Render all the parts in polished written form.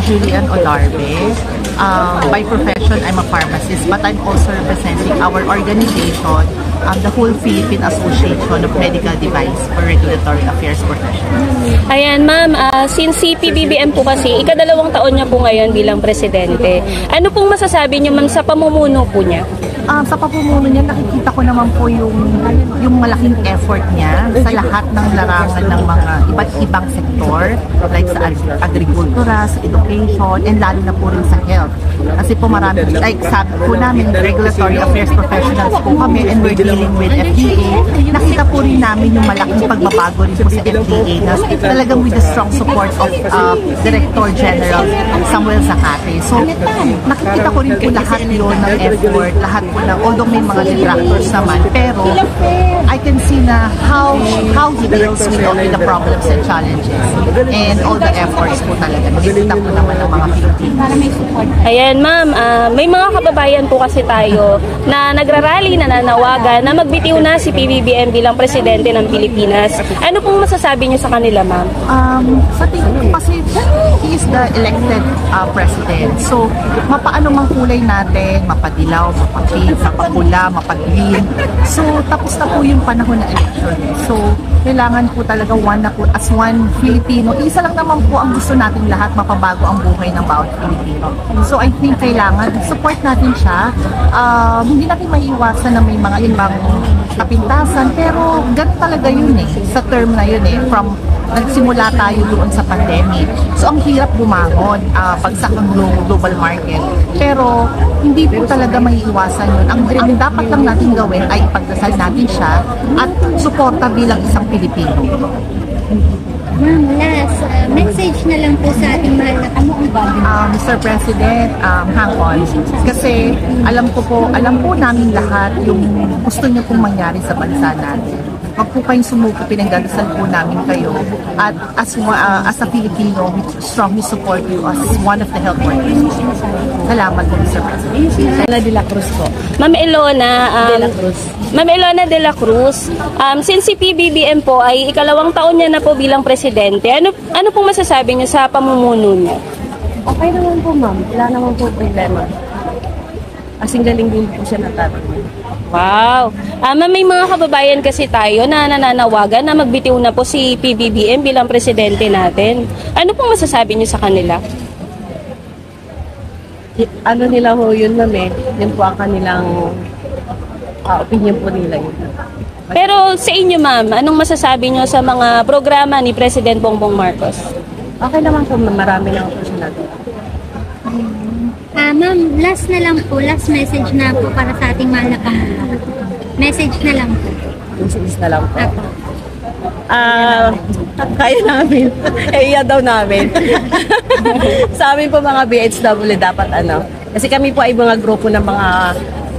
Julian Olarbe. By profession, I'm a pharmacist, but I'm also representing our organization, the whole Philippine Association of Medical Device for Regulatory Affairs Professionals. Ayan, ma'am, since si PBBM po kasi, ika-2 taon niya po ngayon bilang presidente. Ano pong masasabi niyo, ma'am, sa pamumuno po niya? Sa pamumuno niya, nakikita ko naman po yung malaking effort niya sa lahat ng larangan ng mga iba't ibang sektor, like sa agrikultura, sa education, and lalo na po rin sa health. Kasi po marami, like sabi po namin, regulatory affairs professionals po kami, and we're dealing with FDA. Nakita po rin namin yung malaking pagbabago rin po sa FDA na talagang with the strong support of Director General Samuel Zacate. So, nakikita ko rin po lahat yun ng effort, lahat po na, although may mga detractors naman, pero I can see na how he deals with all the problems and challenges and all the efforts po talaga. Nakikita po naman ng mga Pilipino. Ayan, ma'am, may mga kababayan po kasi tayo na nagrarally, nananawagan na magbitiw na si PBBM bilang presidente ng Pilipinas. Ano pong masasabi niyo sa kanila, ma'am? Sa tingin ko kasi he is the elected president. So, mapaano mang kulay natin, mapadilaw, mapapink, mapapula, mapag-green. So, tapos na po yung panahon ng election. So, kailangan po talaga as one Filipino. Isa lang naman po ang gusto natin lahat, mapabago ang buhay ng bawat Filipino. So, I think kailangan support natin siya. Hindi natin maiiwasan na may mga ibang kapintasan, pero ganun talaga yun sa term na yun from nagsimula tayo doon sa pandemic. So, ang hirap bumangon, bagsak ang global market. Pero, hindi po talaga maiiwasan yun. Ang dapat lang natin gawin ay ipagdasal natin siya at suporta bilang isang Pilipino. Ma'am, last message na lang po sa ating mahal na Mr. President, hang on. Kasi alam po namin lahat yung gusto niyo pong mangyari sa bansa natin. Wag po kayong sumuko, pinagdadasal po namin kayo. At as a Filipino, we strongly support you as one of the health workers. Salamat po, Mr. President. Elona de la Cruz po. Ma'am Elona Ma'am Elona de la Cruz, since si PBBM po ay ika-2 taon niya na po bilang presidente, ano pong masasabi niyo sa pamumuno niya? Okay naman po, ma'am. Wala naman po problema. Asing galing din po siya natatawin. Wow! Ma'am, may mga kababayan kasi tayo na nananawagan na magbitiw na po si PBBM bilang presidente natin. Ano pong masasabi niyo sa kanila? Ano nila ho yun, ma'am Yun po ang kanilang opinion po nila yun. Pero sa inyo, ma'am, anong masasabi niyo sa mga programa ni President Bongbong Marcos? Okay naman po, ma'am. Marami lang po siya natin. Ma'am, last message na po para sa ating mahal na Pangulo. Message na lang po. Message na lang po. Kaya namin. Iya daw namin. Sa amin po mga BHW dapat kasi kami po ay mga grupo ng mga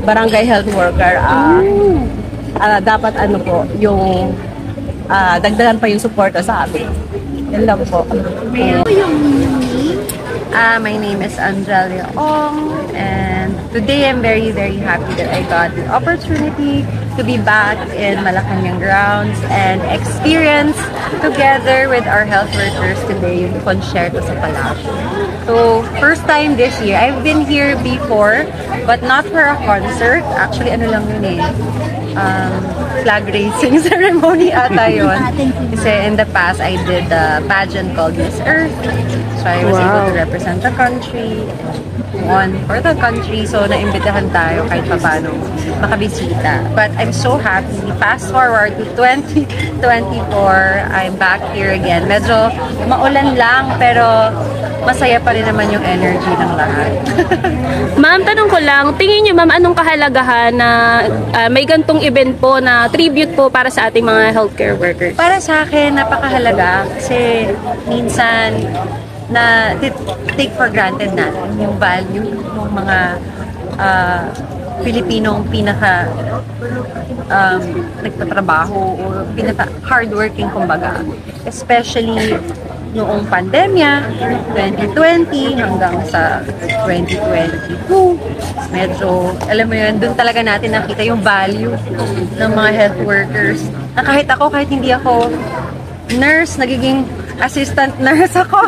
barangay health worker. Dapat po yung dagdagan pa yung suporta sa amin. Yan lang po. My name is Angelia Ong, and today I'm very, very happy that I got the opportunity to be back in Malacanang grounds and experience together with our health workers today yung concierto sa Palacio. So, first time this year. I've been here before, but not for a concert. Actually, lang yun flag raising ceremony ata yun. Kasi in the past, I did a pageant called Miss Earth. So I was able to represent the country, won for the country. So naimbitahan tayo kahit pa paano makabisita. But I'm so happy. Fast forward to 2024, I'm back here again. Medyo maulan lang, pero masaya pa rin naman yung energy ng lahat. Ma'am, tanong ko lang, tingin niyo, ma'am, anong kahalagahan na may gantong event po na tribute po para sa ating mga healthcare workers? Para sa akin, napakahalaga kasi minsan na take for granted natin yung value ng mga Pilipinong pinaka nagtatrabaho o pinaka hardworking kumbaga. Especially noong pandemya, 2020 hanggang sa 2022. Medyo, alam mo yun, doon talaga natin nakita yung value ng mga health workers. Na kahit hindi ako nurse, nagiging assistant nurse ako.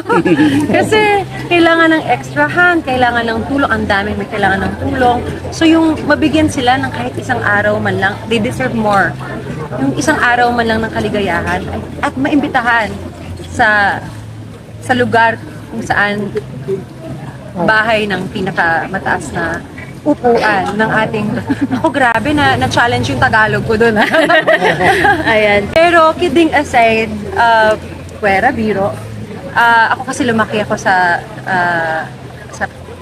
Kasi kailangan ng extra hand, kailangan ng tulong, ang daming may kailangan ng tulong. So yung mabigyan sila ng kahit isang araw man lang, they deserve more. Yung isang araw man lang ng kaligayahan at maimbitahan sa lugar kung saan bahay ng pinakamataas na upuan ng ating... Ako, grabe na challenge yung Tagalog ko doon. Ayan. Pero kidding aside, pwera, biro. Ako kasi lumaki ako sa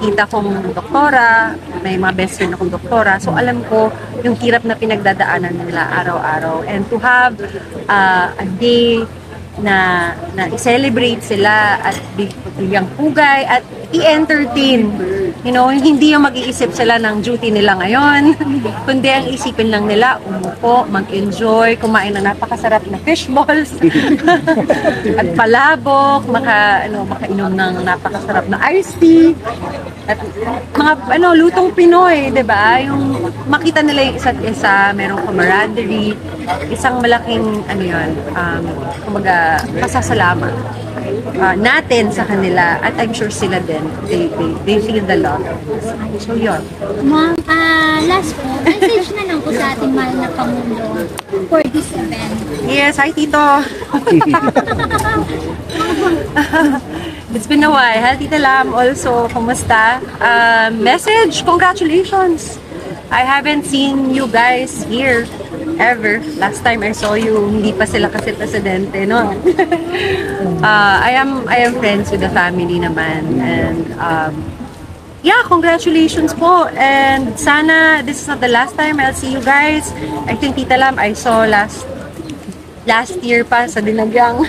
tita kong doktora, may mga best friend akong doktora. So alam ko yung hirap na pinagdadaanan nila araw-araw. And to have a day na i-celebrate sila at bigyang pugay at i-entertain. You know, hindi yung mag-iisip sila ng duty nila ngayon, kundi ang isipin lang nila, umupo, mag-enjoy, kumain ng napakasarap na fish balls, at palabok, makainom ng napakasarap na iced tea, at mga lutong Pinoy, 'di ba? Yung makita nila yung isa't isa, merong camaraderie, isang malaking kumbaga pasasalamat natin sa kanila, at I'm sure sila din, they feel the love. So yun. Ma'am, last po, message na lang po sa ating mahal na Pangulo for this event. Yes, hi Tito! It's been a while. Hi Tita Lam also, kumusta? Message, congratulations! I haven't seen you guys here ever. Last time I saw you, hindi pa sila kasi presidente, no? I am friends with the family naman, and yeah, congratulations po, and sana this is not the last time I'll see you guys. I think Tita Lam I saw last year pa sa Dinagyang.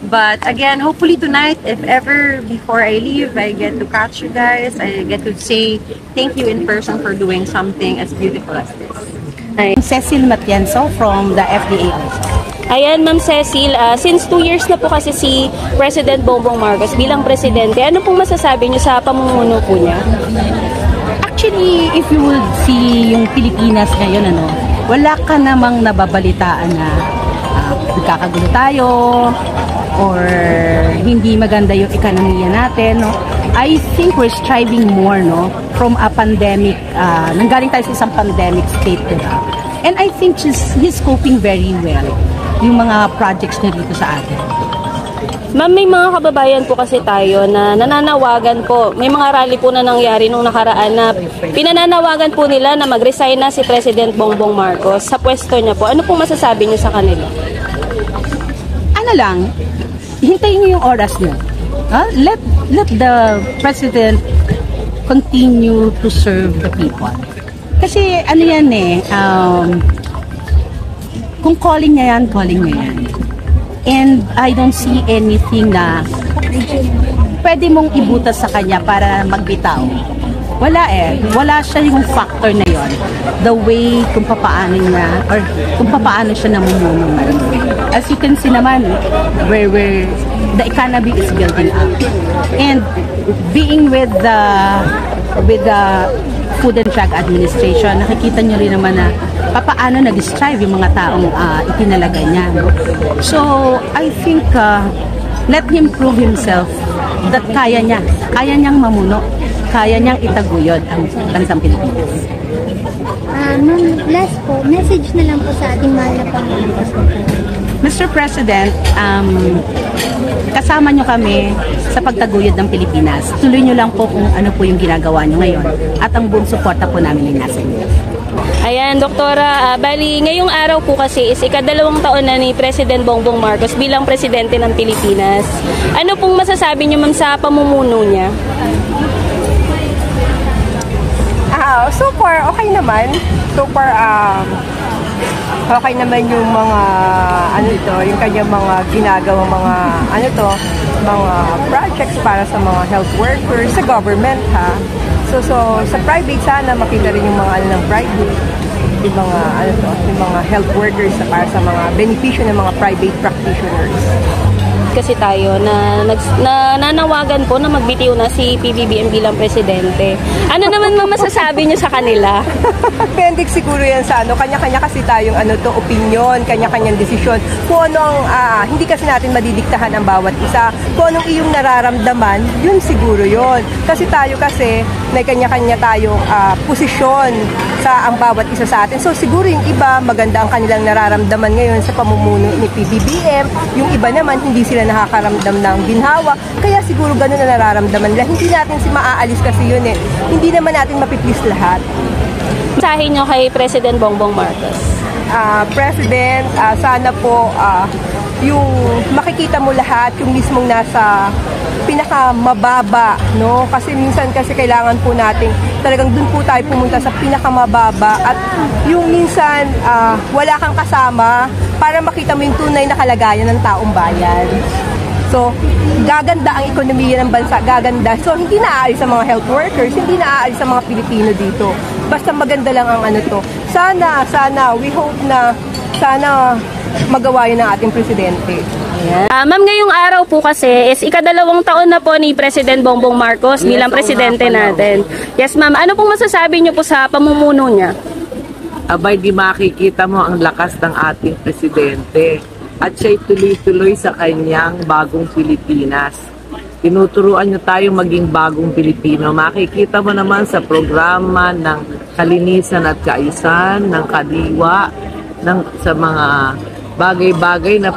But again, hopefully tonight, if ever before I leave, I get to catch you guys. I get to say thank you in person for doing something as beautiful as this. Cecil Matienzo from the FDA also. Ayan, Ma'am Cecil, since 2 years na po kasi si President Bongbong Marcos bilang presidente, ano pong masasabi niyo sa pamumuno po niya? Actually, if you would see yung Pilipinas ngayon, wala ka namang nababalitaan na nagkakagulo tayo or hindi maganda yung ekonomiya natin. No? I think we're striving more from a pandemic, nanggaling tayo sa isang pandemic state. Diba? And I think he's coping very well yung mga projects niya dito sa atin. Ma'am, may mga kababayan po kasi tayo na nananawagan po. May mga rally po na nangyari nung nakaraan na pinananawagan po nila na mag-resign na si President Bongbong Marcos sa pwesto niya po. Ano pong masasabi niyo sa kanila? Ano lang, hintayin niyo yung oras niyo. Let the President continue to serve the people. Kasi ano yan kung calling niya yan, calling niya yan. And I don't see anything na pwede mong ibutas sa kanya para magbitaw. Wala wala siya yung factor na yon. The way kung papaano niya or kung papaano siya namumuno. As you can see naman, where the economy is building up. And being with the Food and Drug Administration, nakikita niyo rin naman na papaano nag-strive yung mga taong itinalaga niya. So, I think let him prove himself that kaya niyang mamuno, kaya niyang itaguyod ang bansang Pilipinas. Ma'am, last po, message na lang po sa ating mahal na Pangulo. Mr. President, kasama nyo kami sa pagtaguyod ng Pilipinas. Tuloy nyo lang po kung ano po yung ginagawa nyo ngayon at ang buong suporta po namin ay nasa inyo. Ayan, Doktora, bali ngayong araw po kasi is ika-2 taon na ni President Bongbong Marcos bilang presidente ng Pilipinas. Ano pong masasabi niyo, ma'am, sa pamumuno niya? So far, okay naman. So far, okay naman yung mga yung kanyang mga ginagawa mga projects para sa mga health workers sa government, ha. So sa private sana makita rin yung mga ng private, yung mga health workers para sa mga benepisyo ng mga private practitioners. kasi tayo na nanawagan po na magbitiw na si PBBM bilang presidente. Ano naman masasabi niyo sa kanila? Depende siguro yan sa ano, kanya-kanya kasi tayong opinion, kanya-kanyang desisyon. Kung ano ang, hindi kasi natin madidiktahan ang bawat isa. Kung anong iyong nararamdaman, yun siguro yun. Kasi tayo kasi, may kanya-kanya tayong posisyon sa ang bawat isa sa atin. So siguro yung iba, maganda ang kanilang nararamdaman ngayon sa pamumuno ni PBBM. Yung iba naman, hindi sila nakakaramdam ng ginhawa. Kaya siguro ganun na nararamdaman nila. Hindi natin maaalis kasi yun eh. Hindi naman natin mapiplis lahat. Mensahe niyo kay President Bongbong Marcos? President, sana po yung makikita mo lahat, yung mismong nasa pinakamababa, no? Kasi minsan kasi kailangan po natin talagang dun po tayo pumunta sa pinakamababa at yung minsan wala kang kasama para makita mo yung tunay na kalagayan ng taong bayan. So, gaganda ang ekonomiya ng bansa, gaganda. So, hindi naaalis sa mga health workers, hindi naaalis sa mga Pilipino dito. Basta maganda lang ang to. Sana, we hope na sana magawa yun ng ating presidente. Ma'am, ngayong araw po kasi is ikadalawang taon na po ni President Bongbong Marcos bilang presidente natin. Yes, ma'am. Ano pong masasabi niyo po sa pamumuno niya? Abay, di makikita mo ang lakas ng ating presidente at siya'y tuloy-tuloy sa kanyang bagong Pilipinas. Tinuturuan niyo tayo maging bagong Pilipino. Makikita mo naman sa programa ng kalinisan at kaayusan, ng kadiwa, sa mga bagay-bagay na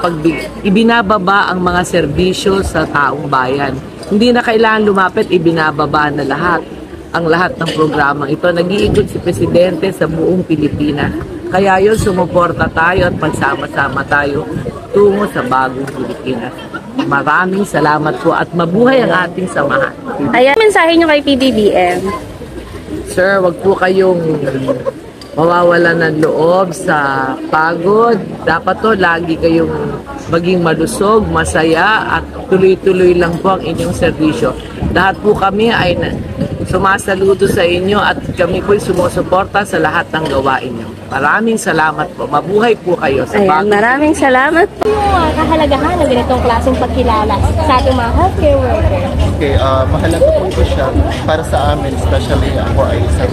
ibinababa ang mga serbisyo sa taong bayan. Hindi na kailangan lumapit, ibinababa na lahat. Ang lahat ng programang ito. Nag-iikot si Presidente sa buong Pilipinas. Kaya yun, sumuporta tayo at pagsama-sama tayo tungo sa bagong Pilipinas. Maraming salamat po at mabuhay ang ating samahan. Ayan, mensahe niyo kay PBBM. Sir, wag po kayong mawawala ng loob sa pagod. Dapat to lagi kayong maging malusog, masaya at tuloy-tuloy lang po ang inyong serbisyo. Lahat po kami ay sumasaludo sa inyo at kami po ay sumusuporta sa lahat ng gawain niyo. Maraming salamat po. Mabuhay po kayo sa Ayan, maraming salamat. Yung kahalagahan ng ganitong klaseng pagkilala sa ating mga healthcare workers. Okay, mahalaga po ito siya para sa amin, especially ako ay isang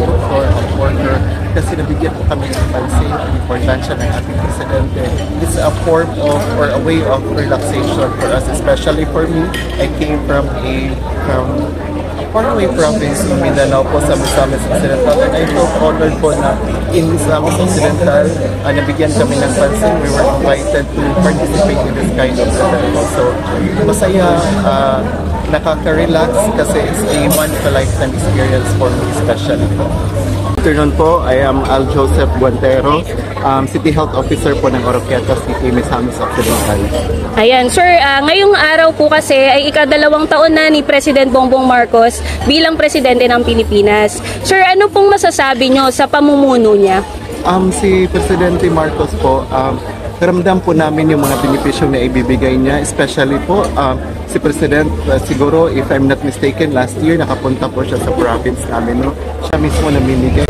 worker kasi nabigyan po kami ng pansin ang importansya ng ating presidente. It's a form of or a way of relaxation for us, especially for me. I came from faraway province in Mindanao po sa Misamis Occidental and I felt honored po na in Misamis Occidental nabigyan kami ng pansin. We were invited to participate in this kind of event. So masaya, nakaka-relax kasi it's a once-a-lifetime experience for me especially po. Good afternoon po, I am Al Joseph Guantero, City Health Officer po ng Oroquieta City, Misamis Occidental. Ayan, sir, ngayong araw po kasi ay ikadalawang taon na ni President Bongbong Marcos bilang presidente ng Pilipinas. Sir, ano pong masasabi nyo sa pamumuno niya? Si Presidente Marcos po, ramdam po namin yung mga benepisyo na ibibigay niya, especially po si President, siguro if I'm not mistaken, last year nakapunta po siya sa province namin, no? Siya mismo namimigay.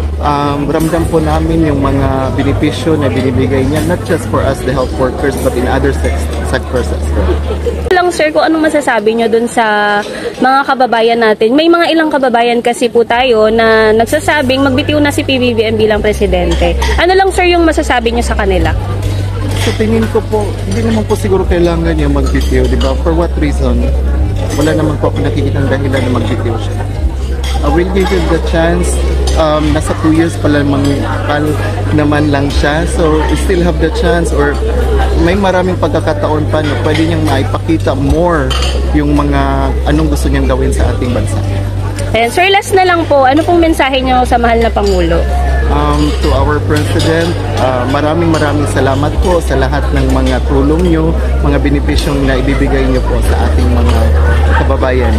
Ramdam po namin yung mga benepisyo na binibigay niya, not just for us the health workers but in other sectors as well. Lang sir, kung anong masasabi nyo dun sa mga kababayan natin. May mga ilang kababayan kasi po tayo na nagsasabing magbitiw na si PBBM bilang presidente. Ano lang sir yung masasabi nyo sa kanila? Sa tingin ko po, hindi naman po siguro kailangan niya magbitiw, di ba? For what reason? Wala naman po ako nakikita ng dahilan na magbitiw siya. I will give him the chance. Nasa 2 years pala naman lang siya. So, we still have the chance or may maraming pagkakataon pa na pwede niyang maipakita more yung mga anong gusto niyang gawin sa ating bansa. Ayan, sir, last na lang po, ano pong mensahe niyo sa mahal na Pangulo? To our President, maraming salamat po sa lahat ng mga tulong niyo, mga benepisyong na ibibigay niyo po sa ating mga kababayan.